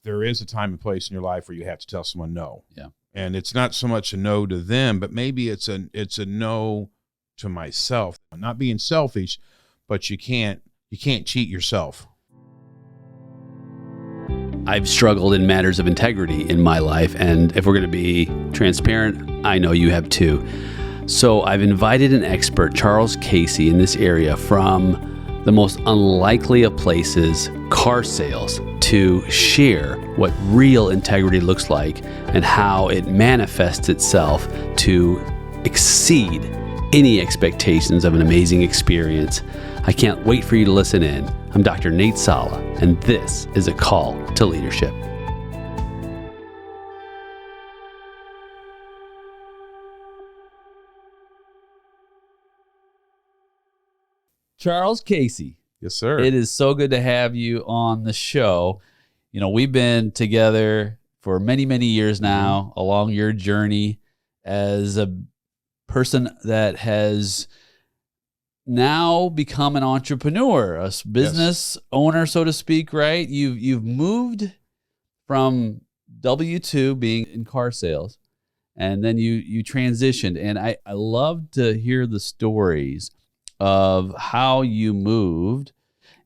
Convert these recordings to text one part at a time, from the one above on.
there is a time and place in your life where you have to tell someone no. Yeah. And it's not so much a no to them, but maybe it's a no to myself. Not being selfish, but you can't cheat yourself. I've struggled in matters of integrity in my life, and if we're going to be transparent, I know you have too. So I've invited an expert, Charles Casey, in this area from the most unlikely of places, car sales, to share what real integrity looks like and how it manifests itself to exceed any expectations of an amazing experience. I can't wait for you to listen in. I'm Dr. Nate Sala, and this is A Call to Leadership. Charles Casey. Yes, sir. It is so good to have you on the show. You know, we've been together for many, many years now along your journey as a person that has now become an entrepreneur, a business owner, so to speak, right? You've moved from W-2 being in car sales, and then you transitioned. And I love to hear the stories of how you moved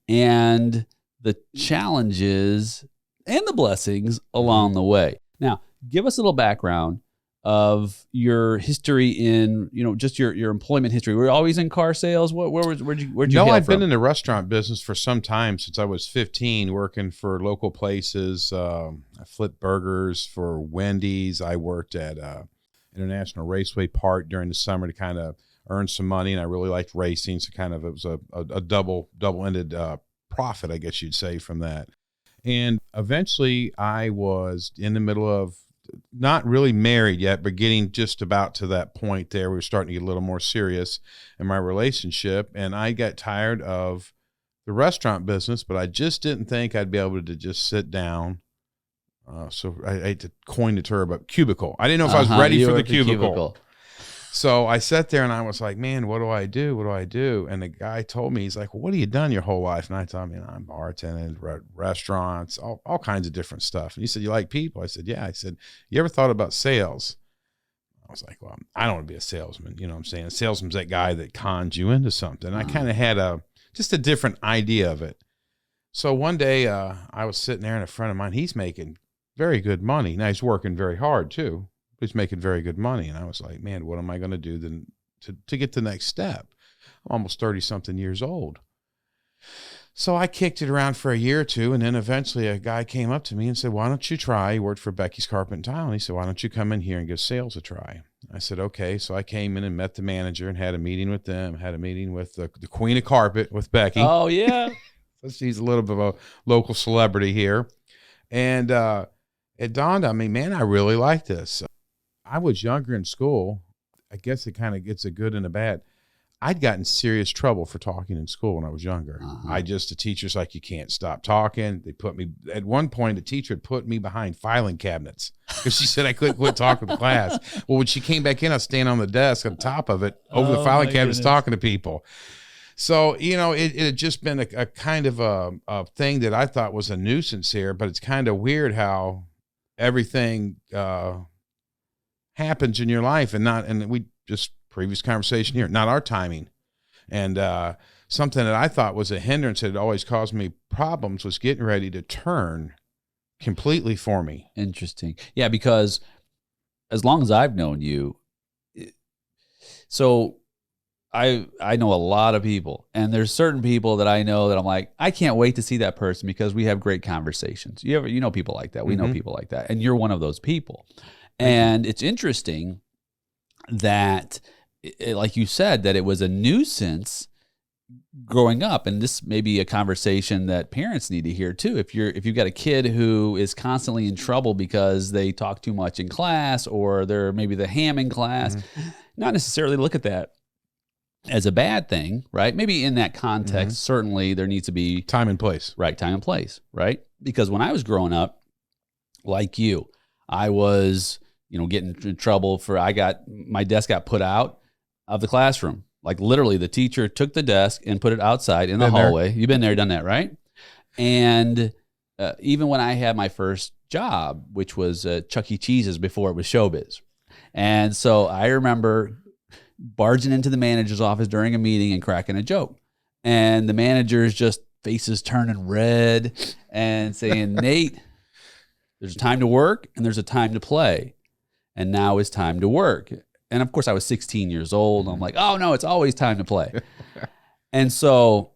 and the challenges and the blessings along the way. Now, give us a little background of your history in, just your employment history. Were you always in car sales? Where'd you No, I've from? been in the restaurant business for some time, since I was 15, working for local places. I flipped burgers for Wendy's. I worked at International Raceway Park during the summer to kind of earn some money, and I really liked racing, so it was a double-ended profit, I guess you'd say, from that. And eventually I was in the middle of not really married yet, but getting just about to that point there. We were starting to get a little more serious in my relationship, and I got tired of the restaurant business, but I just didn't think I'd be able to just sit down. So I hate to coin the term, but cubicle. I didn't know if I was ready for the cubicle. So I sat there and I was like, man, what do I do? What do I do? And the guy told me, he's like, well, what have you done your whole life? And I told him, I'm bartending, restaurants, all kinds of different stuff. And he said, you like people? I said, yeah. I said, you ever thought about sales? I was like, well, I don't want to be a salesman. You know what I'm saying? A salesman's that guy that cons you into something. I kind of had just a different idea of it. So one day I was sitting there, and a friend of mine, he's making very good money. Now he's working very hard too. He's making very good money. And I was like, man, what am I going to do then to get to the next step? I'm almost 30-something years old. So I kicked it around for a year or two, and then eventually a guy came up to me and said, why don't you try? He worked for Becky's Carpet and Tile. And he said, why don't you come in here and give sales a try? I said, okay. So I came in and met the manager and had a meeting with them, had a meeting with the queen of carpet, with Becky. Oh, yeah. So she's a little bit of a local celebrity here. And it dawned on me, man, I really like this. I was younger in school. I guess it kind of gets a good and a bad. I'd gotten serious trouble for talking in school when I was younger. The teacher's like, you can't stop talking. They put me, at one point, the teacher had put me behind filing cabinets because she said I couldn't quit talking to class. Well, when she came back in, I was standing on the desk on top of it over the filing cabinets talking to people. So, it had just been a kind of a thing that I thought was a nuisance here, but it's kind of weird how everything happens in your life and we just previous conversation here, not our timing. And something that I thought was a hindrance that had always caused me problems was getting ready to turn completely for me. Interesting. Yeah, because as long as I've known you, so I know a lot of people, and there's certain people that I know that I'm like, I can't wait to see that person because we have great conversations. You know people like that. We know people like that. And you're one of those people. And it's interesting that, like you said, that it was a nuisance growing up. And this may be a conversation that parents need to hear too. If you've got a kid who is constantly in trouble because they talk too much in class, or they're maybe the ham in class, not necessarily look at that as a bad thing, right? Maybe in that context, certainly there needs to be time and place. Right, time and place, right? Because when I was growing up, like you, I was, getting in trouble for, my desk got put out of the classroom. Like literally the teacher took the desk and put it outside in the hallway. You've been there, done that, right? And even when I had my first job, which was Chuck E. Cheese's before it was showbiz. And so I remember barging into the manager's office during a meeting and cracking a joke. And the manager's just faces turning red and saying, Nate, there's a time to work and there's a time to play. And now it's time to work. And of course I was 16 years old. I'm like, oh no, it's always time to play. And so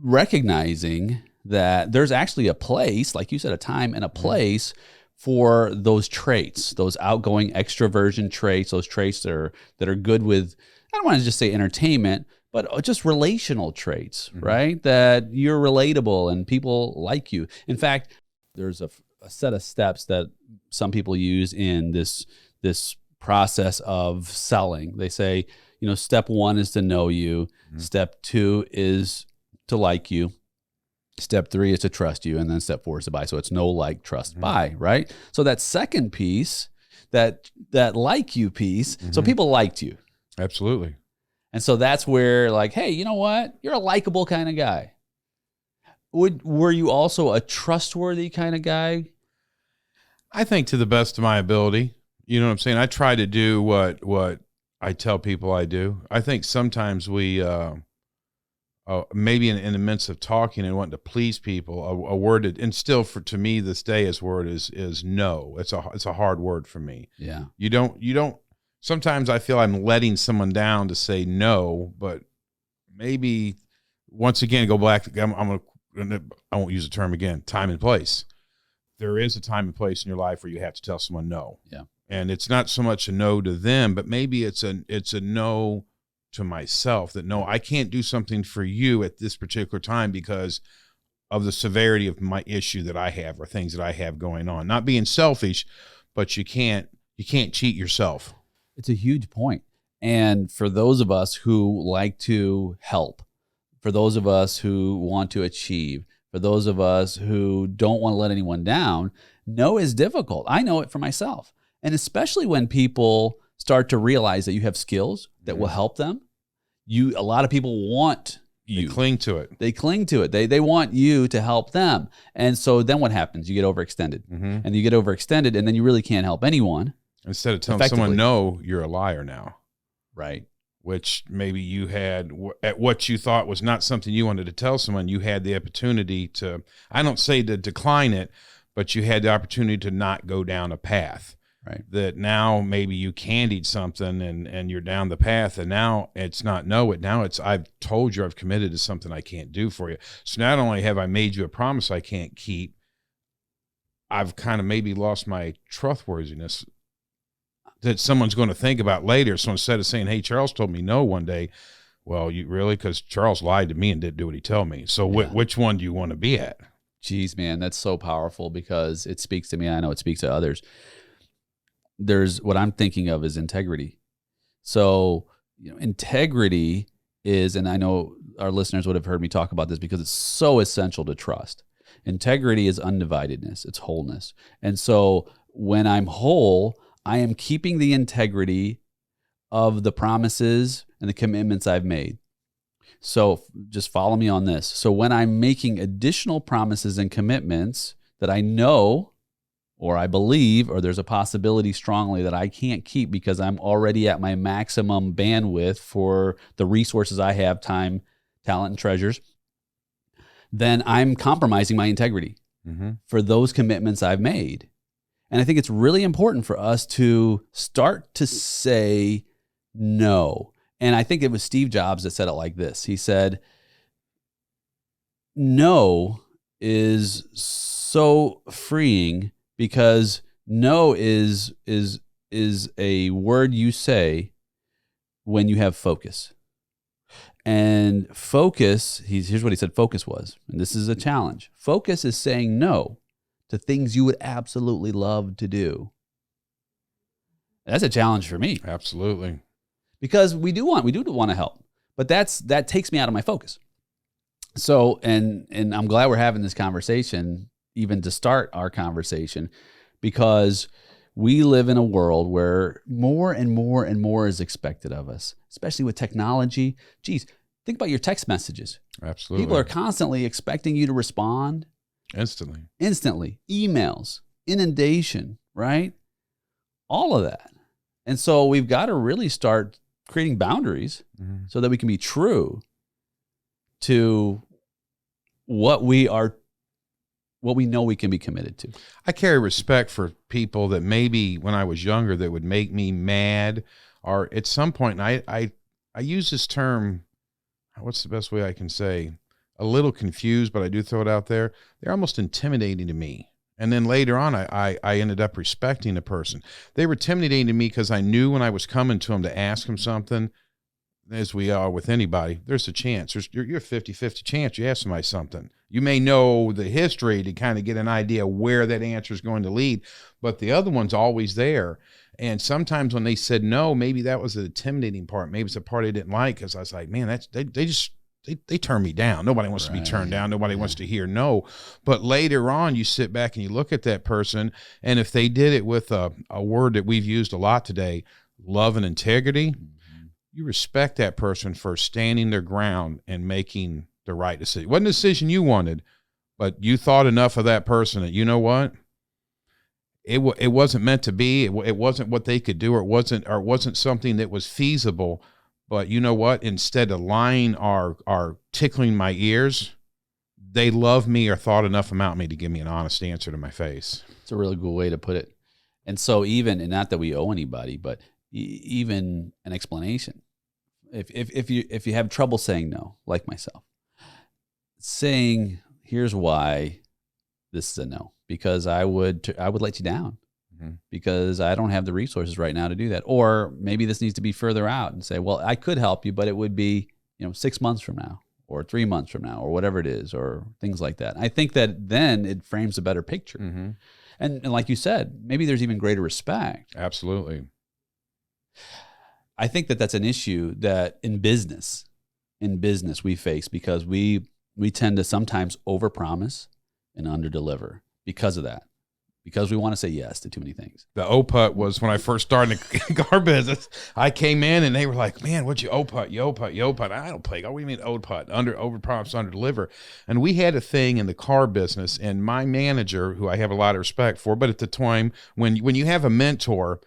recognizing that there's actually a place, like you said, a time and a place for those traits, those outgoing extroversion traits, those traits that are good with, I don't want to just say entertainment, but just relational traits, right? That you're relatable and people like you. In fact, there's a set of steps that some people use in this process of selling. They say, step 1 is to know you. Step 2 is to like you. Step 3 is to trust you. And then step 4 is to buy. So it's know, like, trust, buy, right? So that second piece, that like you piece, so people liked you. Absolutely. And so that's where, like, hey, you know what? You're a likable kind of guy. Were you also a trustworthy kind of guy? I think to the best of my ability. You know what I'm saying? I try to do what I tell people I do. I think sometimes we, maybe in the midst of talking and wanting to please people, a word that, and still to me this day, this word is no. It's a hard word for me. Yeah. You don't. Sometimes I feel I'm letting someone down to say no, but maybe once again go back. I won't use the term again. Time and place. There is a time and place in your life where you have to tell someone no. Yeah. And it's not so much a no to them, but maybe it's a no to myself, that no, I can't do something for you at this particular time because of the severity of my issue that I have or things that I have going on. Not being selfish, but you can't cheat yourself. It's a huge point. And for those of us who like to help, for those of us who want to achieve, for those of us who don't want to let anyone down, no is difficult. I know it for myself. And especially when people start to realize that you have skills that will help them. A lot of people want you. They cling to it. They want you to help them. And so then what happens? You get overextended. And you get overextended, and then you really can't help anyone. Instead of telling someone no, you're a liar now. Right. Which maybe you had, at what you thought was not something you wanted to tell someone, you had the opportunity to, I don't say to decline it, but you had the opportunity to not go down a path. Right. That now maybe you candied something and you're down the path, and now it's not now it's I've told you I've committed to something I can't do for you. So not only have I made you a promise I can't keep, I've kind of maybe lost my trustworthiness that someone's going to think about later. So instead of saying, hey, Charles told me no one day, well, you really, because Charles lied to me and didn't do what he told me. So which one do you want to be at? Geez, man, that's so powerful because it speaks to me. I know it speaks to others. There's what I'm thinking of is integrity. So, integrity is, and I know our listeners would have heard me talk about this because it's so essential to trust. Integrity is undividedness. It's wholeness. And so when I'm whole, I am keeping the integrity of the promises and the commitments I've made. So just follow me on this. So when I'm making additional promises and commitments that I know or I believe, or there's a possibility strongly that I can't keep because I'm already at my maximum bandwidth for the resources I have, time, talent, and treasures, then I'm compromising my integrity for those commitments I've made. And I think it's really important for us to start to say no. And I think it was Steve Jobs that said it like this. He said, no is so freeing because no is a word you say when you have focus. And focus, here's what he said focus was, and this is a challenge. Focus is saying no to things you would absolutely love to do. That's a challenge for me. Absolutely. Because we do want to help, but that takes me out of my focus. So, and I'm glad we're having this conversation, even to start our conversation, because we live in a world where more and more and more is expected of us, especially with technology. Geez, Think about your text messages. Absolutely. People are constantly expecting you to respond instantly. Emails, inundation, right? All of that. And so we've got to really start creating boundaries so that we can be true to what we know we can be committed to. I carry respect for people that maybe when I was younger that would make me mad, or at some point, and I use this term, what's the best way I can say, a little confused, but I do throw it out there. They're almost intimidating to me. And then later on, I ended up respecting the person. They were intimidating to me because I knew when I was coming to them to ask them something, as we are with anybody, there's a chance. You're a 50-50 chance you ask somebody something. You may know the history to kind of get an idea where that answer is going to lead, but the other one's always there. And sometimes when they said no, maybe that was the intimidating part. Maybe it's a part I didn't like because I was like, man, they turn me down. Nobody wants to be turned down. Nobody wants to hear no. But later on, you sit back and you look at that person, and if they did it with a word that we've used a lot today, love and integrity, you respect that person for standing their ground and making the right decision. It wasn't a decision you wanted, but you thought enough of that person that, you know what? It wasn't meant to be. It wasn't what they could do, or it wasn't something that was feasible. But you know what? Instead of lying or tickling my ears, they love me or thought enough about me to give me an honest answer to my face. It's a really good way to put it. And so even, and not that we owe anybody, but even an explanation. If you have trouble saying no, like myself, saying here's why this is a no, because I would let you down. Because I don't have the resources right now to do that. Or maybe this needs to be further out and say, well, I could help you, but it would be, 6 months from now or 3 months from now or whatever it is, or things like that. I think that then it frames a better picture. And like you said, maybe there's even greater respect. Absolutely. I think that that's an issue that in business we face, because we tend to sometimes overpromise and underdeliver because of that. Because we want to say yes to too many things. The O-Putt was when I first started the car business. I came in and they were like, man, what'd you O-Putt? You O-Putt, you O-Putt. I don't play. What do you mean O-Putt? Overpromise, underdeliver. And we had a thing in the car business, and my manager, who I have a lot of respect for, but at the time, when you have a mentor,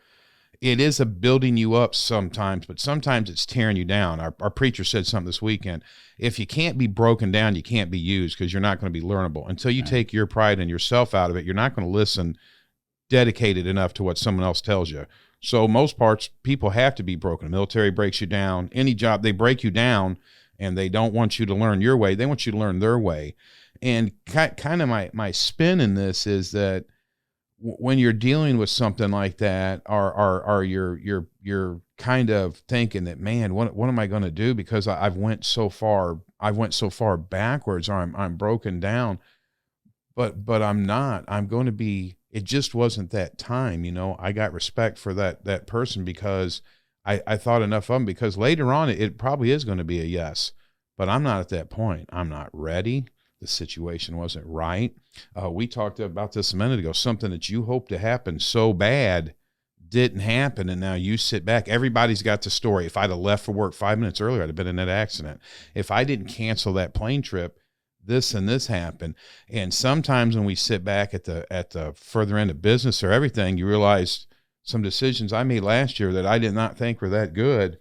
it is a building you up sometimes, but sometimes it's tearing you down. Our preacher said something this weekend. If you can't be broken down, you can't be used, because you're not going to be learnable. Until you take your pride and yourself out of it, you're not going to listen dedicated enough to what someone else tells you. So most parts, people have to be broken. The military breaks you down. Any job, they break you down, and they don't want you to learn your way. They want you to learn their way. And kind of my spin in this is that when you're dealing with something like that, or you're kind of thinking that, man, what am I going to do? Because I went so far backwards, or I'm broken down, but I'm not. I'm going to be. It just wasn't that time, I got respect for that person because I thought enough of them. Because later on, it probably is going to be a yes, but I'm not at that point. I'm not ready. The situation wasn't right. We talked about this a minute ago. Something that you hoped to happen so bad didn't happen, and now you sit back. Everybody's got the story. If I'd have left for work 5 minutes earlier, I'd have been in that accident. If I didn't cancel that plane trip, this and this happened. And sometimes when we sit back at the further end of business or everything, you realize some decisions I made last year that I did not think were that good.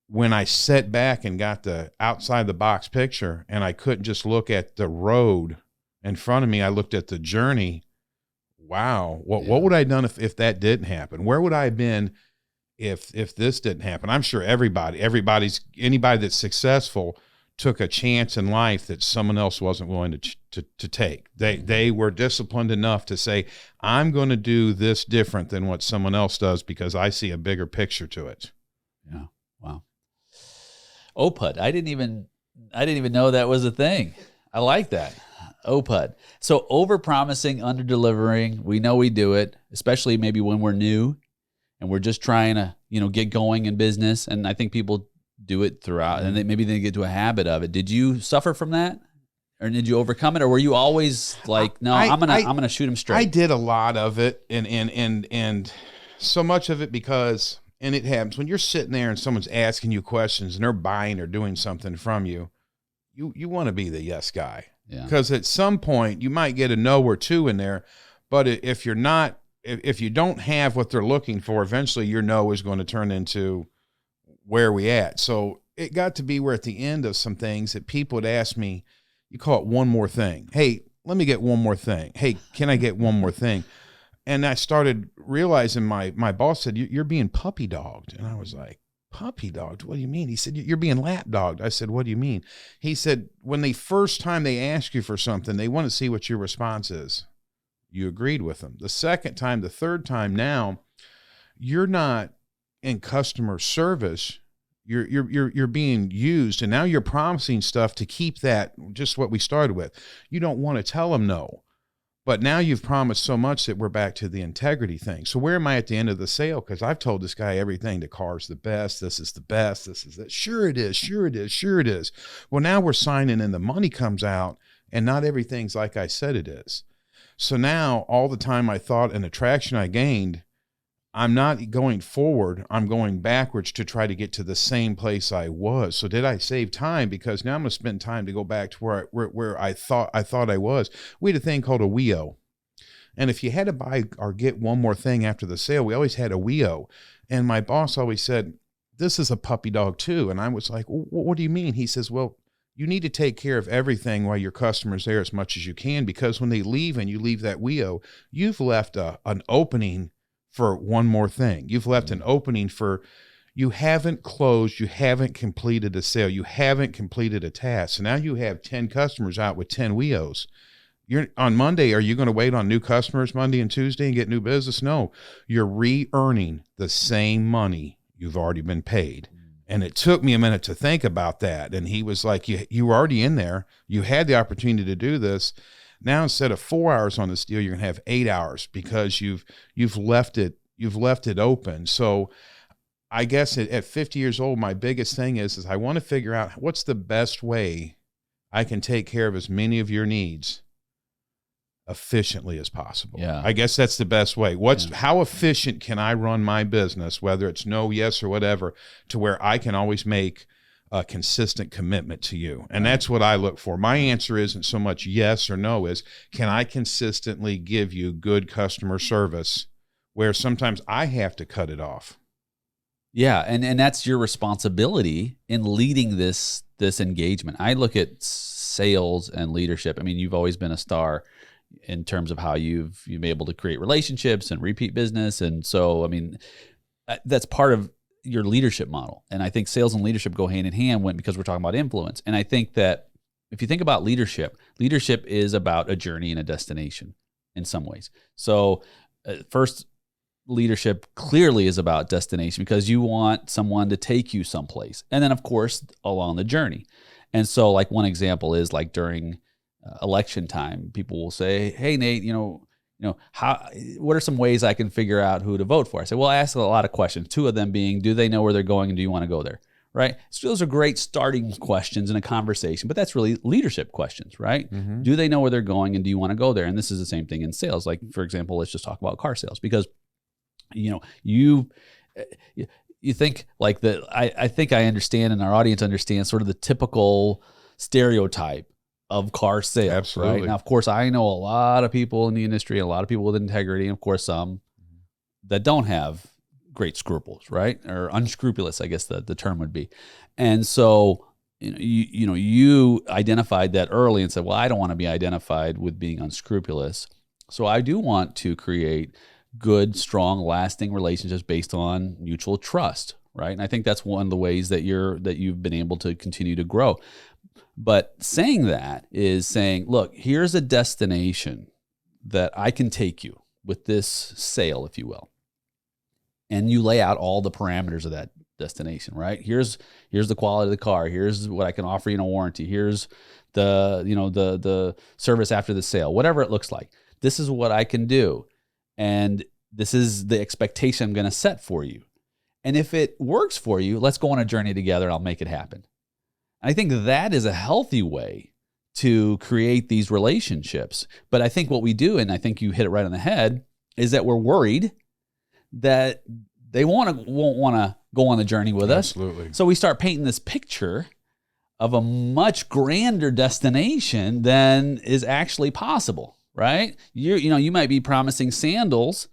When I sat back and got the outside the box picture, and I couldn't just look at the road in front of me, I looked at the journey. Wow. What would I have done if that didn't happen? Where would I have been if this didn't happen? I'm sure anybody that's successful took a chance in life that someone else wasn't willing to take. They were disciplined enough to say, I'm going to do this different than what someone else does because I see a bigger picture to it. Yeah. Wow. O-Putt. I didn't even know that was a thing. I like that. O-Putt. So over-promising, under-delivering. We know we do it, especially maybe when we're new and we're just trying to, get going in business. And I think people do it throughout, and maybe they get to a habit of it. Did you suffer from that, or did you overcome it, or were you always like, no, I'm gonna shoot him straight? I did a lot of it, and so much of it because And it happens when you're sitting there and someone's asking you questions and they're buying or doing something from you. You want to be the yes guy. Yeah. Because at some point you might get a no or two in there, but if you're not, if you don't have what they're looking for, eventually your no is going to turn into where we at. So it got to be where at the end of some things that people would ask me, you call it one more thing. Hey, let me get one more thing. Hey, can I get one more thing? And I started realizing my boss said, you're being puppy dogged. And I was like, puppy dogged? What do you mean? He said, you're being lap dogged. I said, what do you mean? He said, when the first time they ask you for something, they want to see what your response is. You agreed with them. The second time, the third time, now you're not in customer service. You're being used, and now you're promising stuff to keep that, just what we started with. You don't want to tell them no. But now you've promised so much that we're back to the integrity thing. So where am I at the end of the sale? Because I've told this guy everything. The car's the best. This is the best. This is it. Sure it is. Sure it is. Sure it is. Well, now we're signing and the money comes out and not everything's like I said it is. So now all the time I thought and attraction I gained, I'm not going forward. I'm going backwards to try to get to the same place I was. So did I save time? Because now I'm going to spend time to go back to where I thought I was. We had a thing called a WEO. And if you had to buy or get one more thing after the sale, we always had a WEO. And my boss always said, this is a puppy dog too. And I was like, what do you mean? He says, well, you need to take care of everything while your customer's there as much as you can, because when they leave and you leave that WEO, you've left an opening for one more thing. You've left an opening for, you haven't closed, you haven't completed a sale, you haven't completed a task. So now you have 10 customers out with 10 WEOs. You're on Monday, are you going to wait on new customers Monday and Tuesday and get new business? No, you're re-earning the same money you've already been paid. And it took me a minute to think about that. And he was like, you were already in there. You had the opportunity to do this. Now, instead of 4 hours on this deal, you're going to have 8 hours because you've left it open. So I guess at 50 years old, my biggest thing is I want to figure out what's the best way I can take care of as many of your needs efficiently as possible. Yeah. I guess that's the best way. How efficient can I run my business, whether it's no, yes, or whatever, to where I can always make a consistent commitment to you? And that's what I look for. My answer isn't so much yes or no, is can I consistently give you good customer service where sometimes I have to cut it off? Yeah, and that's your responsibility in leading this engagement. I look at sales and leadership. I mean, you've always been a star in terms of how you've been able to create relationships and repeat business. And so, I mean, that's part of your leadership model. And I think sales and leadership go hand in hand because we're talking about influence. And I think that if you think about leadership is about a journey and a destination in some ways. So first, leadership clearly is about destination because you want someone to take you someplace. And then of course, along the journey. And so like one example is like during election time, people will say, hey, Nate, what are some ways I can figure out who to vote for? I say, well, I ask a lot of questions. Two of them being, do they know where they're going and do you want to go there? Right? So those are great starting questions in a conversation, but that's really leadership questions, right? Mm-hmm. Do they know where they're going and do you want to go there? And this is the same thing in sales. Like, for example, let's just talk about car sales because, you think like I think I understand and our audience understands sort of the typical stereotype of car sales. Absolutely. Right? Now, of course, I know a lot of people in the industry, a lot of people with integrity, and of course, some that don't have great scruples, right? Or unscrupulous, I guess the term would be. And so, you identified that early and said, well, I don't want to be identified with being unscrupulous. So I do want to create good, strong, lasting relationships based on mutual trust, right? And I think that's one of the ways that you've been able to continue to grow. But saying that is saying, look, here's a destination that I can take you with this sale, if you will. And you lay out all the parameters of that destination, right? Here's the quality of the car. Here's what I can offer you in a warranty. Here's the service after the sale, whatever it looks like. This is what I can do. And this is the expectation I'm going to set for you. And if it works for you, let's go on a journey together and I'll make it happen. I think that is a healthy way to create these relationships. But I think what we do, and I think you hit it right on the head, is that we're worried that they won't want to go on the journey with us. Absolutely. So we start painting this picture of a much grander destination than is actually possible, right? You might be promising sandals,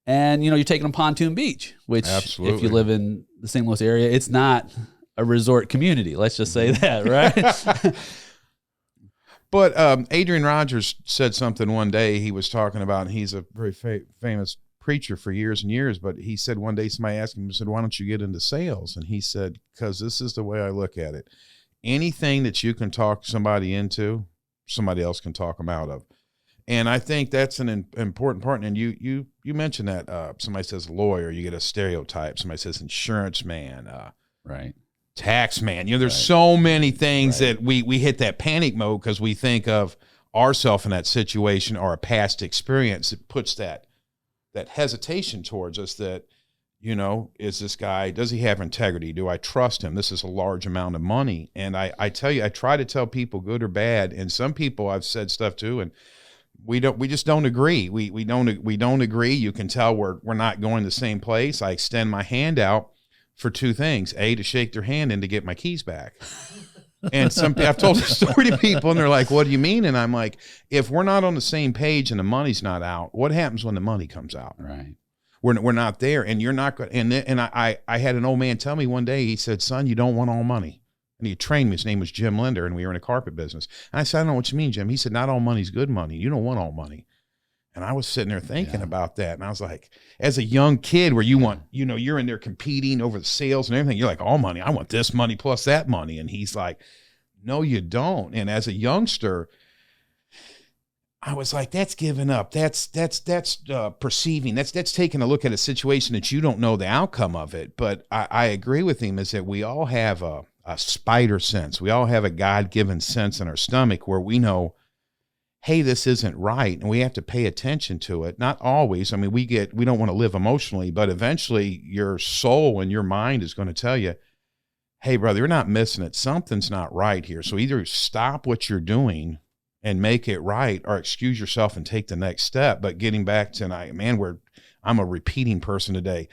and you're taking them Pontoon Beach, which Absolutely. if you live in the St. Louis area, it's not a resort community. Let's just say that, right? But Adrian Rogers said something one day. He was talking about, he's a very famous preacher for years and years, but he said one day somebody asked him, said, why don't you get into sales? And he said, because this is the way I look at it. Anything that you can talk somebody into, somebody else can talk them out of. And I think that's an important part. And you mentioned that somebody says lawyer, you get a stereotype. Somebody says insurance man, right. tax man. There's so many things that we hit that panic mode because we think of ourselves in that situation or a past experience. It puts that hesitation towards us that, is this guy, does he have integrity? Do I trust him? This is a large amount of money. And I tell you, I try to tell people good or bad. And some people I've said stuff to, and we just don't agree. We don't agree. You can tell we're not going the same place. I extend my hand out for two things: A, to shake their hand, and to get my keys back. And I've told the story to people, and they're like, "What do you mean?" And I'm like, "If we're not on the same page and the money's not out, what happens when the money comes out? Right? We're not there, and you're not going." And I had an old man tell me one day. He said, "Son, you don't want all money." And he trained me. His name was Jim Linder, and we were in a carpet business. And I said, "I don't know what you mean, Jim." He said, "Not all money's good money. You don't want all money." And I was sitting there thinking about that. And I was like, as a young kid where you want, you're in there competing over the sales and everything. You're like, all money, I want this money plus that money. And he's like, no, you don't. And as a youngster, I was like, that's giving up. That's perceiving. That's taking a look at a situation that you don't know the outcome of it. But I agree with him is that we all have a spider sense. We all have a God-given sense in our stomach where we know, hey, this isn't right, and we have to pay attention to it. Not always. I mean, we don't want to live emotionally, but eventually your soul and your mind is going to tell you, hey, brother, you're not missing it. Something's not right here. So either stop what you're doing and make it right, or excuse yourself and take the next step. But getting back to, I'm a repeating person today.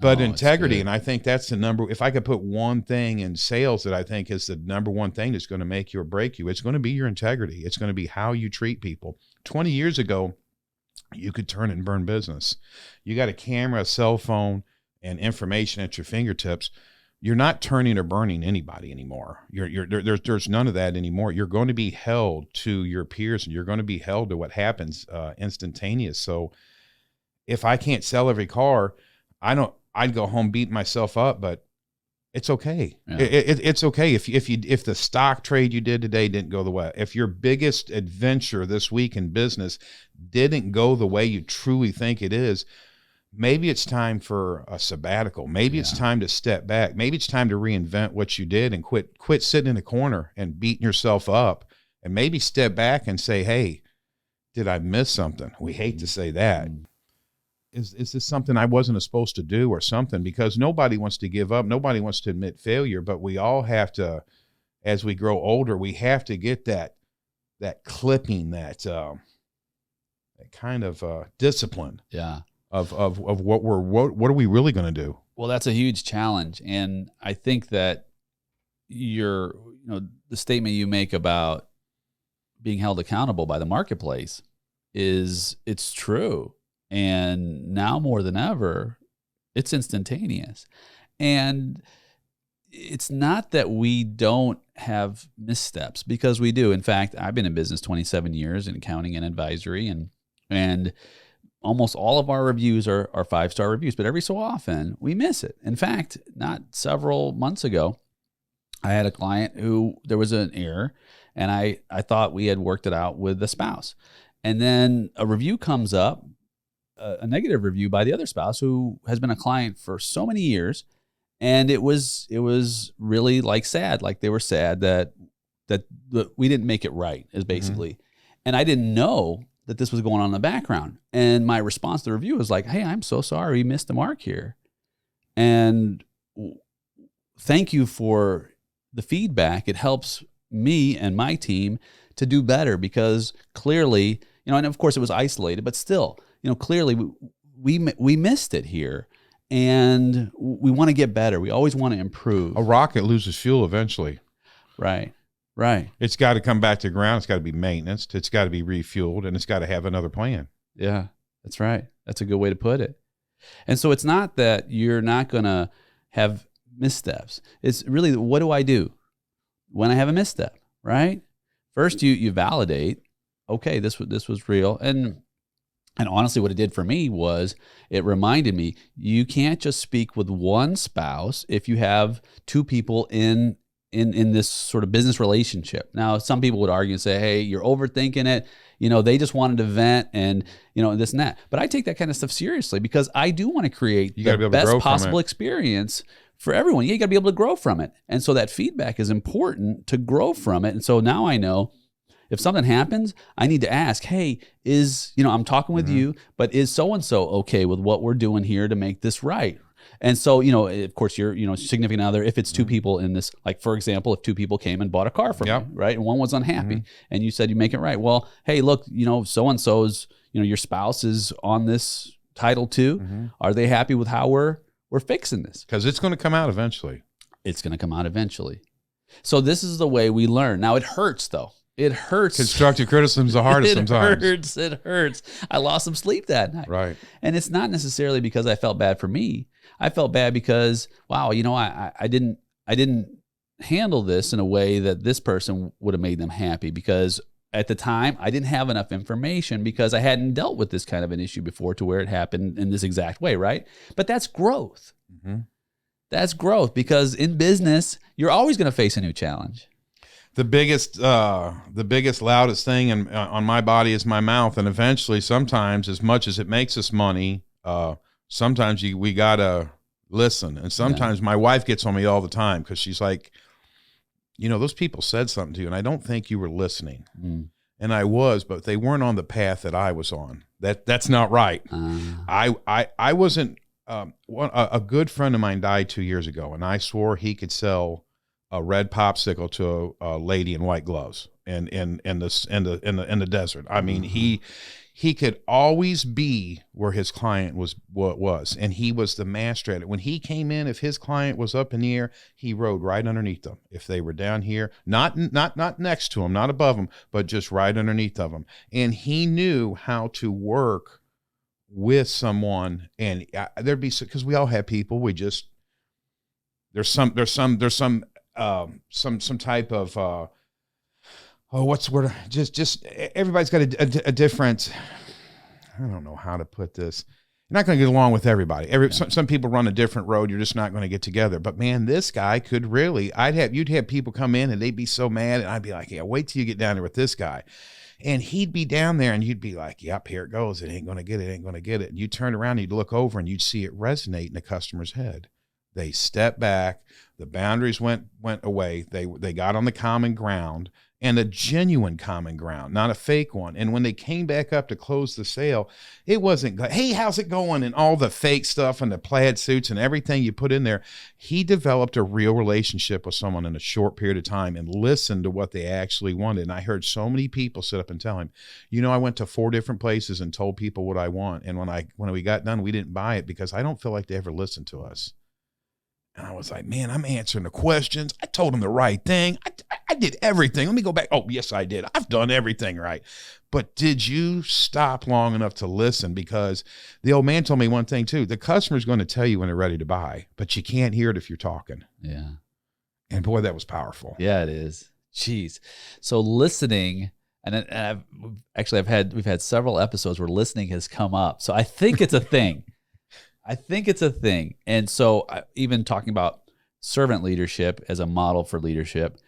But integrity, and I think that's the number. If I could put one thing in sales that I think is the number one thing that's going to make you or break you, it's going to be your integrity. It's going to be how you treat people. 20 years ago, you could turn and burn business. You got a camera, a cell phone, and information at your fingertips. You're not turning or burning anybody anymore. There's none of that anymore. You're going to be held to your peers, and you're going to be held to what happens instantaneous. So if I can't sell every car, I'd go home beating myself up, but it's okay. Yeah. It's okay if the stock trade you did today didn't go the way, if your biggest adventure this week in business didn't go the way you truly think it is, maybe it's time for a sabbatical. Maybe it's time to step back. Maybe it's time to reinvent what you did and quit sitting in a corner and beating yourself up, and maybe step back and say, hey, did I miss something? We hate to say that. Is this something I wasn't supposed to do or something? Because nobody wants to give up. Nobody wants to admit failure, but we all have to, as we grow older, we have to get that clipping, that kind of discipline. Yeah. Of what are we really going to do? Well, that's a huge challenge. And I think that the statement you make about being held accountable by the marketplace it's true. And now more than ever, it's instantaneous. And it's not that we don't have missteps, because we do. In fact, I've been in business 27 years in accounting and advisory, and almost all of our reviews are 5-star reviews, but every so often we miss it. In fact, not several months ago, I had a client who there was an error, and I thought we had worked it out with the spouse. And then a review comes up, a negative review by the other spouse who has been a client for so many years. And it was really sad. Like they were sad that we didn't make it right, is basically. Mm-hmm. And I didn't know that this was going on in the background. And my response to the review was like, hey, I'm so sorry we missed the mark here. And thank you for the feedback. It helps me and my team to do better, because clearly, and of course it was isolated, but still, clearly we missed it here. and we want to get better. We always want to improve. A rocket loses fuel eventually. Right. Right. It's got to come back to the ground. It's got to be maintenance. It's got to be refueled, and it's got to have another plan. Yeah, that's right. That's a good way to put it. And so it's not that you're not going to have missteps. It's really, what do I do when I have a misstep, right? First, you validate, okay, this was real. And honestly, what it did for me was it reminded me, you can't just speak with one spouse if you have two people in this sort of business relationship. Now, some people would argue and say, hey, you're overthinking it. They just wanted to vent and, this and that. But I take that kind of stuff seriously because I do want to create the best possible experience for everyone. You got to be able to grow from it. And so that feedback is important to grow from it. And so now I know if something happens, I need to ask, hey, I'm talking with you, but is so-and-so okay with what we're doing here to make this right? And so, of course, your significant other, if it's two people in this, like, for example, if two people came and bought a car from you, right? And one was unhappy and you said you make it right. Well, hey, look, so-and-so's, your spouse is on this title too. Are they happy with how we're fixing this? Because it's going to come out eventually. It's going to come out eventually. So this is the way we learn. Now, it hurts, though. It hurts. Constructive criticism is the hardest sometimes. It hurts. I lost some sleep that night. Right. And it's not necessarily because I felt bad for me. I felt bad because, wow, I didn't handle this in a way that this person would have made them happy, because at the time I didn't have enough information because I hadn't dealt with this kind of an issue before to where it happened in this exact way, right? But that's growth. That's growth, because in business, you're always going to face a new challenge. The biggest, loudest thing on my body is my mouth, and eventually, sometimes, as much as it makes us money, sometimes we gotta listen. And sometimes my wife gets on me all the time because she's like, those people said something to you, and I don't think you were listening. And I was, but they weren't on the path that I was on. That's not right. I wasn't. A good friend of mine died 2 years ago, and I swore he could sell a red popsicle to a lady in white gloves in the desert. I mean, he could always be where his client was, and he was the master at it. When he came in, if his client was up in the air, he rode right underneath them. If they were down here, not next to them, not above them, but just right underneath of them. And he knew how to work with someone, and there'd be, because we all have people, we just there's some type of what's the word? Just everybody's got a different. I don't know how to put this. You're not going to get along with everybody. Some people run a different road. You're just not going to get together. But man, this guy could really. You'd have people come in and they'd be so mad, and I'd be like, yeah, wait till you get down there with this guy. And he'd be down there, and you'd be like, yep, here it goes. It ain't going to get it. Ain't going to get it. And you'd turn around, and you'd look over, and you'd see it resonate in the customer's head. They stepped back. The boundaries went away. They got on the common ground, and a genuine common ground, not a fake one. And when they came back up to close the sale, it wasn't, hey, how's it going? And all the fake stuff and the plaid suits and everything you put in there. He developed a real relationship with someone in a short period of time and listened to what they actually wanted. And I heard so many people sit up and tell him, I went to 4 different places and told people what I want. And when we got done, we didn't buy it because I don't feel like they ever listened to us. And I was like, man, I'm answering the questions. I told them the right thing. I did everything. Let me go back. Oh, yes, I did. I've done everything right. But did you stop long enough to listen? Because the old man told me one thing too. The customer's going to tell you when they're ready to buy, but you can't hear it if you're talking. Yeah. And boy, that was powerful. Yeah, it is. Jeez. So listening, and we've had several episodes where listening has come up. So I think it's a thing. And so even talking about servant leadership as a model for leadership,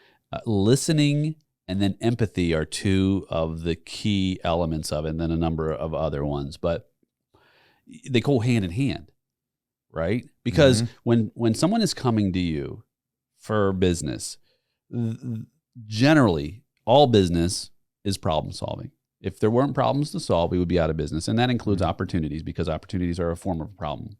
listening and then empathy are 2 of the key elements of it, and then a number of other ones. But they go hand in hand, right? Because when someone is coming to you for business, generally all business is problem solving. If there weren't problems to solve, we would be out of business. And that includes opportunities, because opportunities are a form of a problem.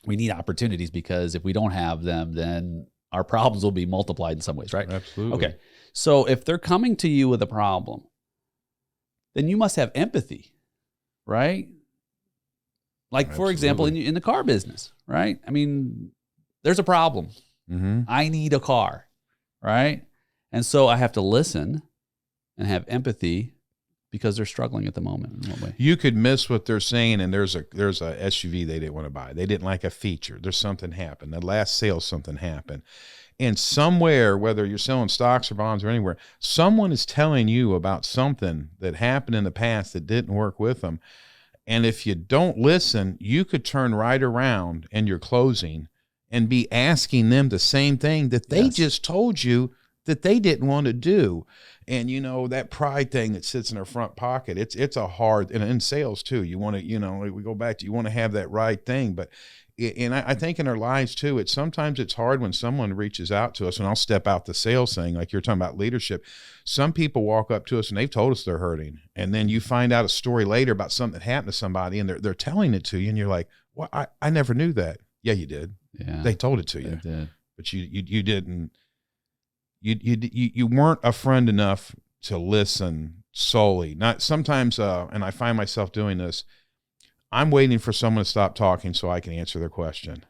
We need opportunities because if we don't have them, then our problems will be multiplied in some ways, right? Absolutely. Okay. So if they're coming to you with a problem, then you must have empathy, right? Like, for example, in the car business, right? I mean, there's a problem. Mm-hmm. I need a car, right? And so I have to listen and have empathy because they're struggling at the moment. In what way? You could miss what they're saying, and there's a SUV they didn't want to buy. They didn't like a feature. There's something happened. The last sale, something happened. And somewhere, whether you're selling stocks or bonds or anywhere, someone is telling you about something that happened in the past that didn't work with them. And if you don't listen, you could turn right around in your closing and be asking them the same thing that they just told you that they didn't want to do. And, you know, that pride thing that sits in their front pocket, it's a hard, and in sales too, you want to, you know, we go back to, you want to have that right thing. But, and I think in our lives too, sometimes it's hard when someone reaches out to us, and I'll step out the sales thing, like you're talking about leadership. Some people walk up to us and they've told us they're hurting. And then you find out a story later about something that happened to somebody, and they're telling it to you, and you're like, well, I never knew that. Yeah, you did. Yeah. They told it to you. They did. But you didn't. You weren't a friend enough to listen solely. Not sometimes, and I find myself doing this. I'm waiting for someone to stop talking so I can answer their question,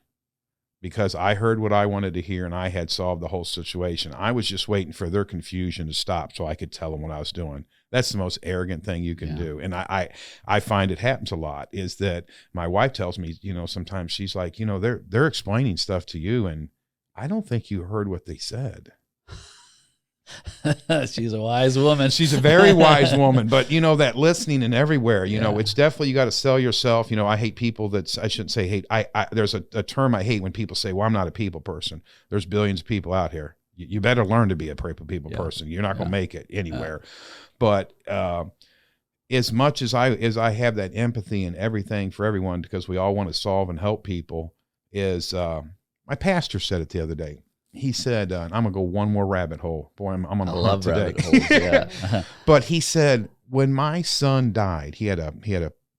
because I heard what I wanted to hear and I had solved the whole situation. I was just waiting for their confusion to stop so I could tell them what I was doing. That's the most arrogant thing you can do. And I find it happens a lot, is that my wife tells me, you know, sometimes she's like, you know, they're explaining stuff to you and I don't think you heard what they said. She's a wise woman. She's a very wise woman, but you know, that listening and everywhere, you know, it's definitely, you got to sell yourself. You know, I hate people I shouldn't say hate. There's a term I hate when people say, well, I'm not a people person. There's billions of people out here. You better learn to be a people person. You're not going to make it anywhere. But, as much as I have that empathy and everything for everyone, because we all want to solve and help people, is, my pastor said it the other day. He said, I'm going to go one more rabbit hole. Boy, I'm on the hunt today. Rabbit holes, yeah. But he said, when my son died, he had a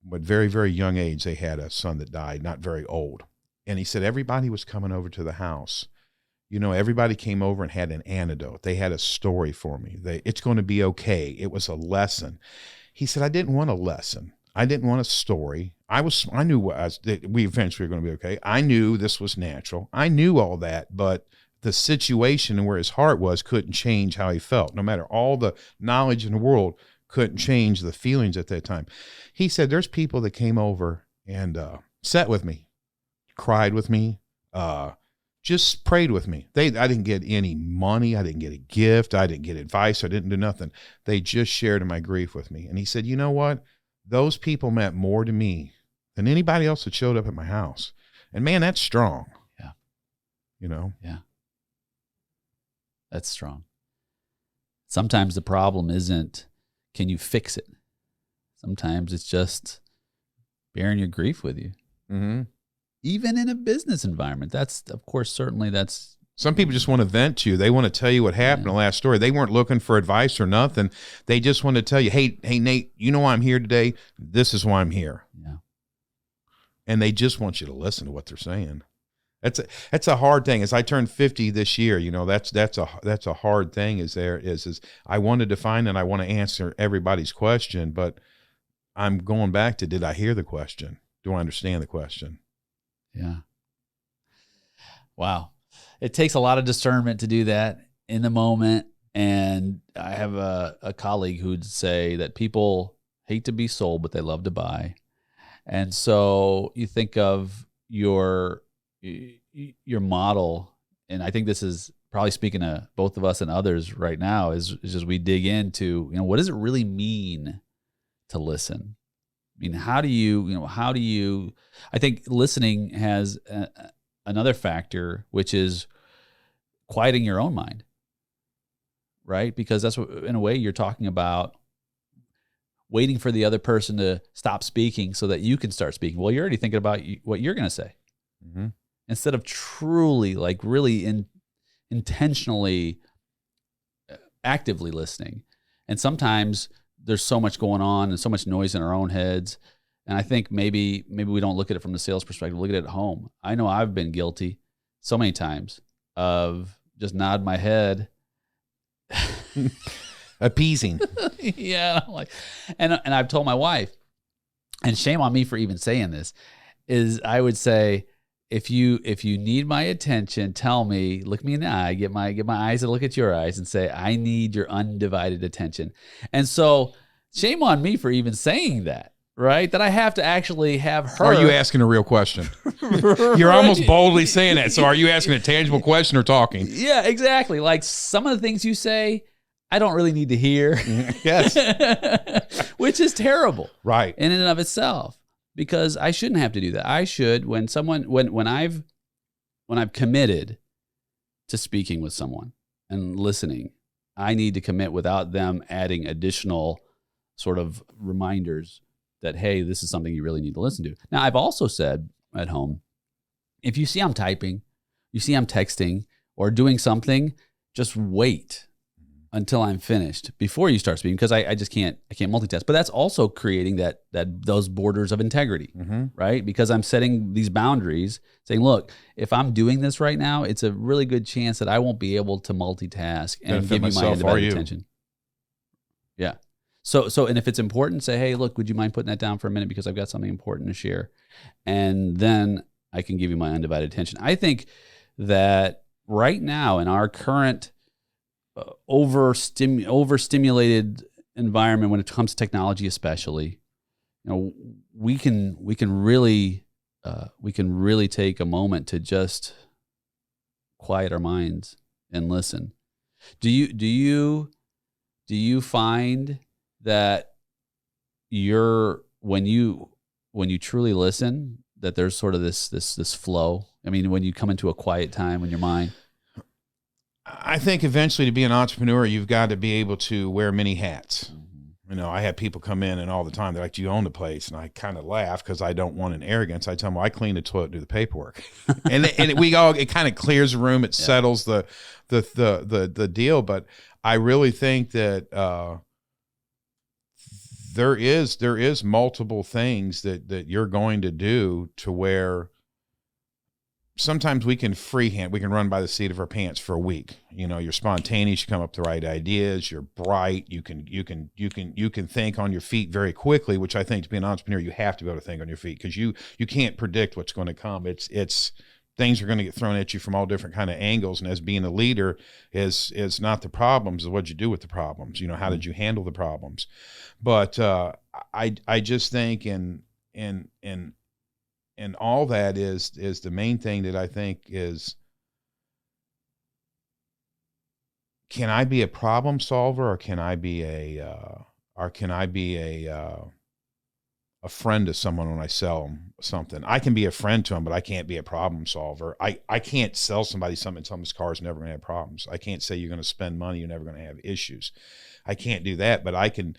very, very young age, they had a son that died, not very old. And he said, everybody was coming over to the house. You know, everybody came over and had an antidote. They had a story for me. It's going to be okay. It was a lesson. He said, I didn't want a lesson. I didn't want a story. I knew we eventually were going to be okay. I knew this was natural. I knew all that, but the situation and where his heart was couldn't change how he felt. No matter all the knowledge in the world, couldn't change the feelings at that time. He said, there's people that came over and sat with me, cried with me, just prayed with me. I didn't get any money. I didn't get a gift. I didn't get advice. I didn't do nothing. They just shared in my grief with me. And he said, you know what? Those people meant more to me than anybody else that showed up at my house. And man, that's strong. Yeah. You know? Yeah. That's strong. Sometimes the problem isn't, can you fix it? Sometimes it's just bearing your grief with you. Mm-hmm. Even in a business environment. That's, of course, certainly that's. Some people just want to vent to you. They want to tell you what happened in the last story. They weren't looking for advice or nothing. They just want to tell you, hey, Nate, you know why I'm here today? This is why I'm here. Yeah. And they just want you to listen to what they're saying. That's a hard thing. As I turned 50 this year, you know, that's a hard thing. Is I want to define and I want to answer everybody's question, but I'm going back to, did I hear the question? Do I understand the question? Yeah. Wow. It takes a lot of discernment to do that in the moment. And I have a colleague who'd say that people hate to be sold, but they love to buy. And so you think of your model, and I think this is probably speaking to both of us and others right now, is just we dig into, you know, what does it really mean to listen? I mean, how do you, I think listening has another factor, which is quieting your own mind, right? Because that's what, in a way, you're talking about waiting for the other person to stop speaking so that you can start speaking. Well, you're already thinking about what you're going to say. Mm-hmm. Instead of truly, like really intentionally, actively listening. And sometimes there's so much going on and so much noise in our own heads. And I think maybe we don't look at it from the sales perspective, look at it at home. I know I've been guilty so many times of just nod my head. Appeasing. Yeah. And I've told my wife, and shame on me for even saying this, is I would say, if you need my attention, tell me, look me in the eye, get my eyes to look at your eyes and say, I need your undivided attention. And so shame on me for even saying that, right? That I have to actually have her. Are you asking a real question? You're almost boldly saying that. So are you asking a tangible question or talking? Yeah, exactly. Like some of the things you say, I don't really need to hear. Yes. Which is terrible. Right. In and of itself. Because I shouldn't have to do that. I should, when I've committed to speaking with someone and listening, I need to commit without them adding additional sort of reminders that, hey, this is something you really need to listen to. Now, I've also said at home, if you see I'm typing, you see I'm texting or doing something, just wait until I'm finished before you start speaking, because I just can't multitask. But that's also creating those borders of integrity, right? Because I'm setting these boundaries, saying, look, if I'm doing this right now, it's a really good chance that I won't be able to multitask and give you my undivided attention. Yeah. So, and if it's important, say, hey, look, would you mind putting that down for a minute because I've got something important to share, and then I can give you my undivided attention. I think that right now in our current overstimulated environment, when it comes to technology, especially, we can really take a moment to just quiet our minds and listen. Do you find that when you truly listen, that there's sort of this flow? I mean, when you come into a quiet time in your mind. I think eventually, to be an entrepreneur, you've got to be able to wear many hats. I have people come in and all the time, they're like, do you own the place? And I kind of laugh because I don't want an arrogance. I tell them, well, I clean the toilet and do the paperwork. It kind of clears the room. It settles the deal. But I really think that there is multiple things that you're going to do to where sometimes we can freehand, we can run by the seat of our pants for a week. You're spontaneous, you come up with the right ideas, you're bright, you can think on your feet very quickly, which I think to be an entrepreneur, you have to be able to think on your feet, because you can't predict what's going to come. It's things are going to get thrown at you from all different kind of angles. And as being a leader is not the problems, is what you do with the problems. How did you handle the problems? But I just think and all that is the main thing that I think is, can I be a problem solver, or can I be a friend to someone when I sell them something? I can be a friend to them, but I can't be a problem solver. I can't sell somebody something and tell them this car is never going to have problems. I can't say you're going to spend money, you're never going to have issues. I can't do that, but I can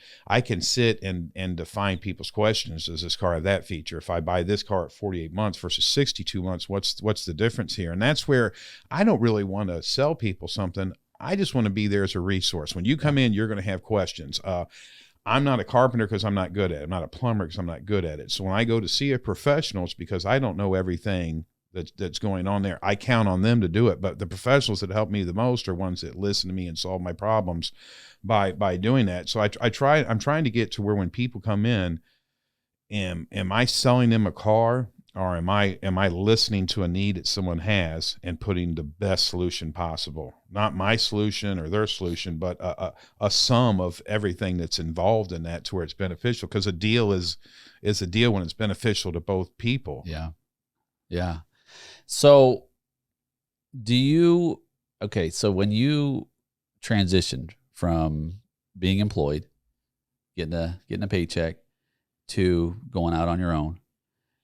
sit and define people's questions. Does this car have that feature? If I buy this car at 48 months versus 62 months, what's the difference here? And that's where I don't really want to sell people something. I just want to be there as a resource. When you come in, you're going to have questions. I'm not a carpenter because I'm not good at it. I'm not a plumber because I'm not good at it. So when I go to see a professional, it's because I don't know everything that's going on there. I count on them to do it. But the professionals that help me the most are ones that listen to me and solve my problems by doing that. So I'm trying to get to where when people come in, am I selling them a car, or am I listening to a need that someone has and putting the best solution possible? Not my solution or their solution, but a sum of everything that's involved in that to where it's beneficial, because a deal is a deal when it's beneficial to both people. Yeah. Yeah. So so when you transitioned from being employed, getting a paycheck, to going out on your own,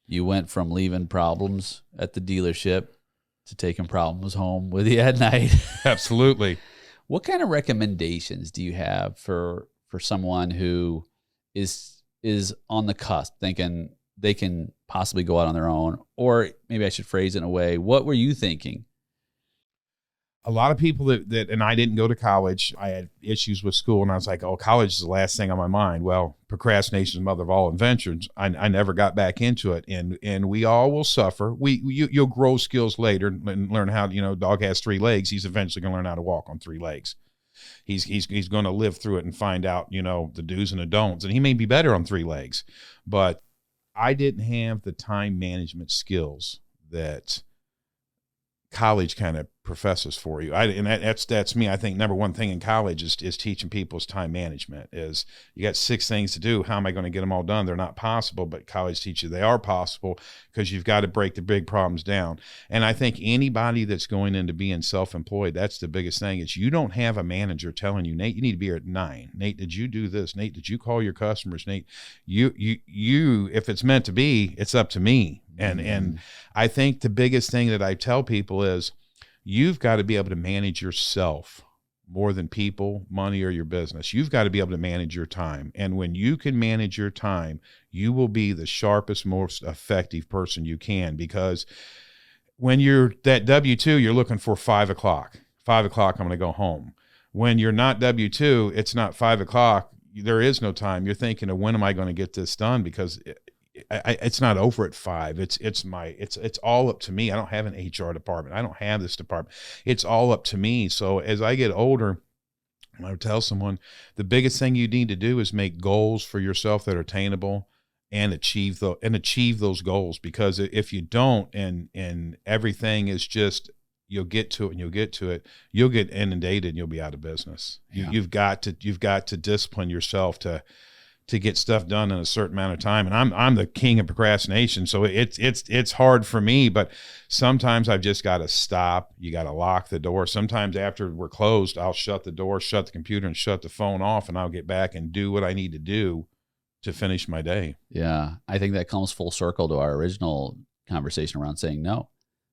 you went from leaving problems at the dealership to taking problems home with you at night. Absolutely. What kind of recommendations do you have for someone who is on the cusp, thinking they can possibly go out on their own? Or maybe I should phrase it in a way, what were you thinking? A lot of people that and I didn't go to college. I had issues with school, and I was like, oh, college is the last thing on my mind. Well, procrastination is the mother of all inventions. I never got back into it, and we all will suffer. You'll grow skills later and learn how, dog has 3 legs. He's eventually going to learn how to walk on 3 legs. He's going to live through it and find out, the do's and the don'ts, and he may be better on 3 legs, but I didn't have the time management skills that college kind of professes for you. That's me. I think number one thing in college is teaching people is time management. Is you got 6 things to do. How am I going to get them all done? They're not possible, but college teaches you they are possible, because you've got to break the big problems down. And I think anybody that's going into being self-employed, that's the biggest thing, is you don't have a manager telling you, Nate, you need to be here at 9. Nate, did you do this? Nate, did you call your customers? Nate, you, if it's meant to be, it's up to me. And I think the biggest thing that I tell people is, you've got to be able to manage yourself more than people, money, or your business. You've got to be able to manage your time. And when you can manage your time, you will be the sharpest, most effective person you can. Because when you're that W-2, you're looking for 5 o'clock. 5 o'clock, I'm going to go home. When you're not W-2, it's not 5 o'clock. There is no time. You're thinking of, when am I going to get this done? Because it's not over at 5. It's all up to me. I don't have an HR department. I don't have this department. It's all up to me. So as I get older, I would tell someone, the biggest thing you need to do is make goals for yourself that are attainable, and achieve those goals. Because if you don't, and everything is just, you'll get to it, you'll get inundated and you'll be out of business. Yeah. You've got to discipline yourself to get stuff done in a certain amount of time. And I'm the king of procrastination. So it's hard for me, but sometimes I've just got to stop. You got to lock the door. Sometimes after we're closed, I'll shut the door, shut the computer, and shut the phone off, and I'll get back and do what I need to do to finish my day. Yeah. I think that comes full circle to our original conversation around saying no,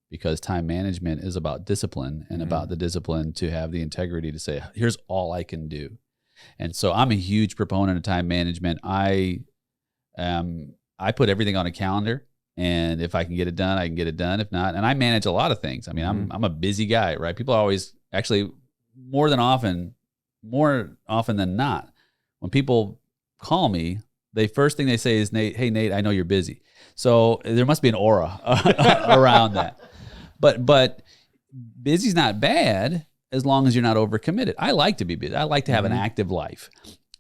because time management is about discipline, and about the discipline to have the integrity to say, here's all I can do. And so I'm a huge proponent of time management. I put everything on a calendar, and if I can get it done, I can get it done. If not, and I manage a lot of things. I mean, I'm a busy guy, right? People always, actually, more often than not, when people call me, the first thing they say is, Nate, hey Nate, I know you're busy. So there must be an aura around that. But busy's not bad, as long as you're not overcommitted. I like to be busy. I like to have an active life,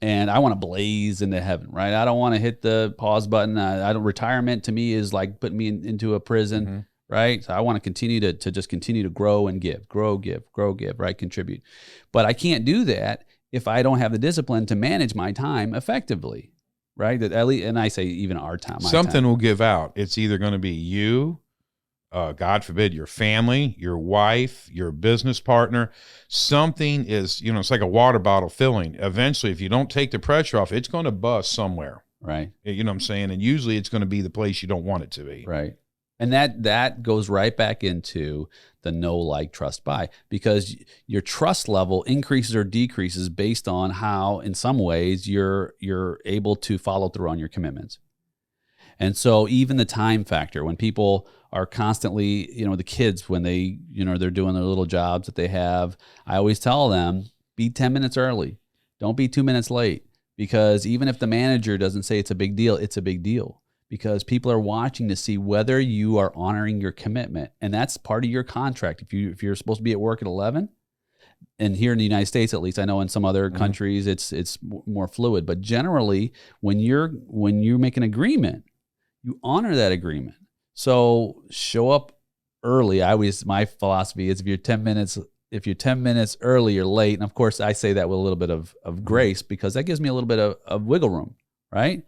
and I want to blaze into heaven, right? I don't want to hit the pause button. Retirement to me is like putting me into a prison, right? So I want to continue to just continue to grow and give, give, right? Contribute. But I can't do that if I don't have the discipline to manage my time effectively, right? That at least, and I say even our time. Something will give out. It's either going to be you, God forbid, your family, your wife, your business partner. Something is, it's like a water bottle filling. Eventually, if you don't take the pressure off, it's going to bust somewhere. Right. You know what I'm saying? And usually it's going to be the place you don't want it to be. Right. And that goes right back into the know, like, trust, buy, because your trust level increases or decreases based on how, in some ways, you're able to follow through on your commitments. And so even the time factor, when people are constantly, the kids, when they, they're doing their little jobs that they have, I always tell them, be 10 minutes early. Don't be 2 minutes late, because even if the manager doesn't say it's a big deal, it's a big deal, because people are watching to see whether you are honoring your commitment. And that's part of your contract. If you're supposed to be at work at 11, and here in the United States, at least, I know in some other countries, it's more fluid, but generally when you make an agreement, you honor that agreement. So show up early. My philosophy is if you're 10 minutes early, you're late. And of course, I say that with a little bit of grace, because that gives me a little bit of wiggle room, right?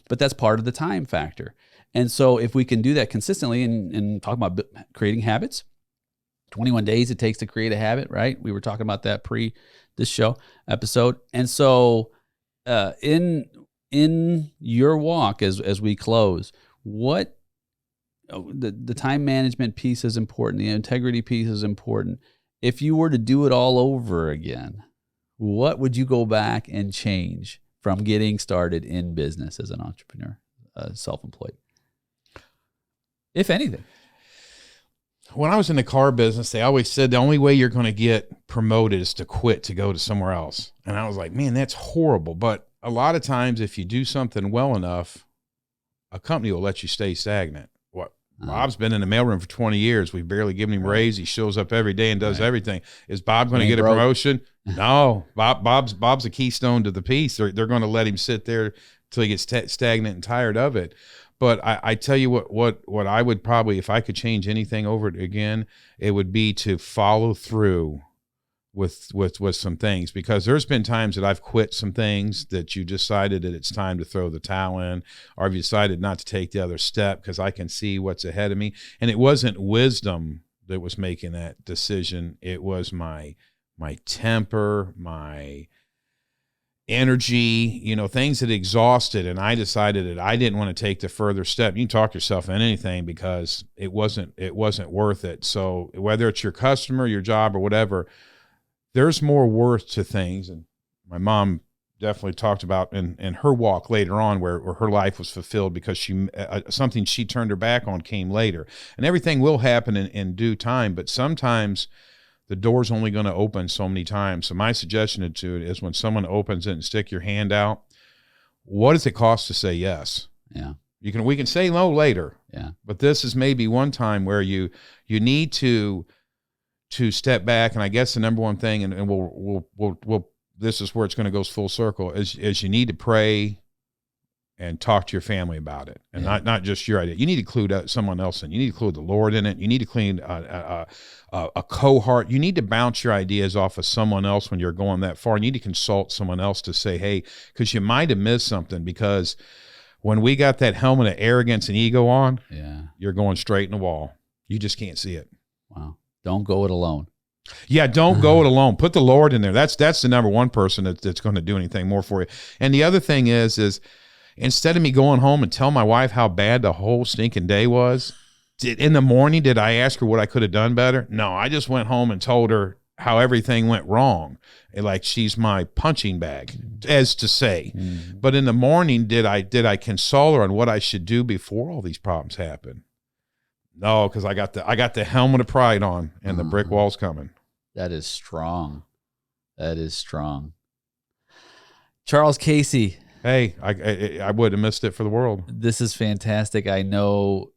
But that's part of the time factor. And so if we can do that consistently, and talk about creating habits, 21 days it takes to create a habit, right? We were talking about that pre this show episode. And so in your walk, as we close, what the time management piece is important, the integrity piece is important. If you were to do it all over again, what would you go back and change from getting started in business as an entrepreneur, self-employed, if anything? When I was in the car business, they always said the only way you're going to get promoted is to quit to go to somewhere else. And I was like, man, that's horrible. But a lot of times, if you do something well enough, a company will let you stay stagnant. Bob's been in the mailroom for 20 years. We've barely given him a raise. He shows up every day and does everything. Is Bob going to get a promotion? No. Bob's a keystone to the piece. They're going to let him sit there till he gets stagnant and tired of it. But I tell you what I would probably, if I could change anything over it again, it would be to follow through with some things, because there's been times that I've quit some things that you decided that it's time to throw the towel in, or I've decided not to take the other step because I can see what's ahead of me. And it wasn't wisdom that was making that decision. It was my temper, my energy, things that exhausted, and I decided that I didn't want to take the further step. You can talk yourself in anything because it wasn't worth it. So whether it's your customer, your job, or whatever, there's more worth to things. And my mom definitely talked about in her walk later on where her life was fulfilled because she something she turned her back on came later. And everything will happen in due time, but sometimes the door's only going to open so many times. So my suggestion to it is, when someone opens it and stick your hand out, what does it cost to say yes? Yeah. We can say no later. Yeah. But this is maybe one time where you need to step back. And I guess the number one thing, and we'll this is where it's going to go full circle, is you need to pray and talk to your family about it, and not just your idea. You need to include someone else in. You need to include the Lord in it. You need to include a cohort. You need to bounce your ideas off of someone else when you're going that far. You need to consult someone else to say, hey, because you might have missed something. Because when we got that helmet of arrogance and ego on, you're going straight in the wall. You just can't see it. Wow. Don't go it alone. Yeah, don't go it alone. Put the Lord in there. That's the number one person that's going to do anything more for you. And the other thing is instead of me going home and tell my wife how bad the whole stinking day was, in the morning, did I ask her what I could have done better? No, I just went home and told her how everything went wrong. Like she's my punching bag, as to say. But in the morning, did I console her on what I should do before all these problems happen? No, because I got the helmet of pride on, and the brick wall's coming. That is strong. That is strong. Charles Casey. Hey, I would have missed it for the world. This is fantastic. I know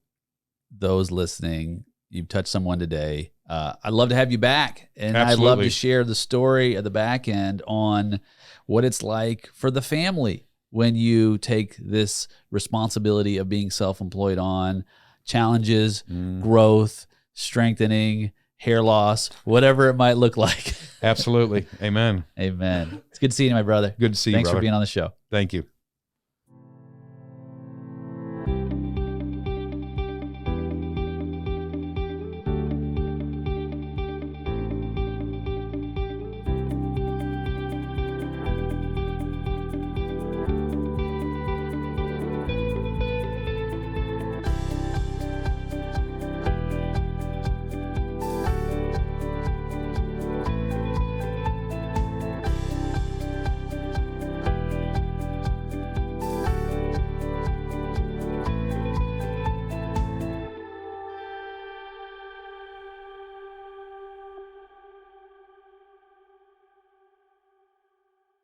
those listening, you've touched someone today. I'd love to have you back, and Absolutely. I'd love to share the story at the back end on what it's like for the family when you take this responsibility of being self-employed on, challenges, growth, strengthening, hair loss, whatever it might look like. Absolutely. Amen. Amen. It's good seeing you, my brother. Good to see you, Thanks brother. for being on the show. Thank you.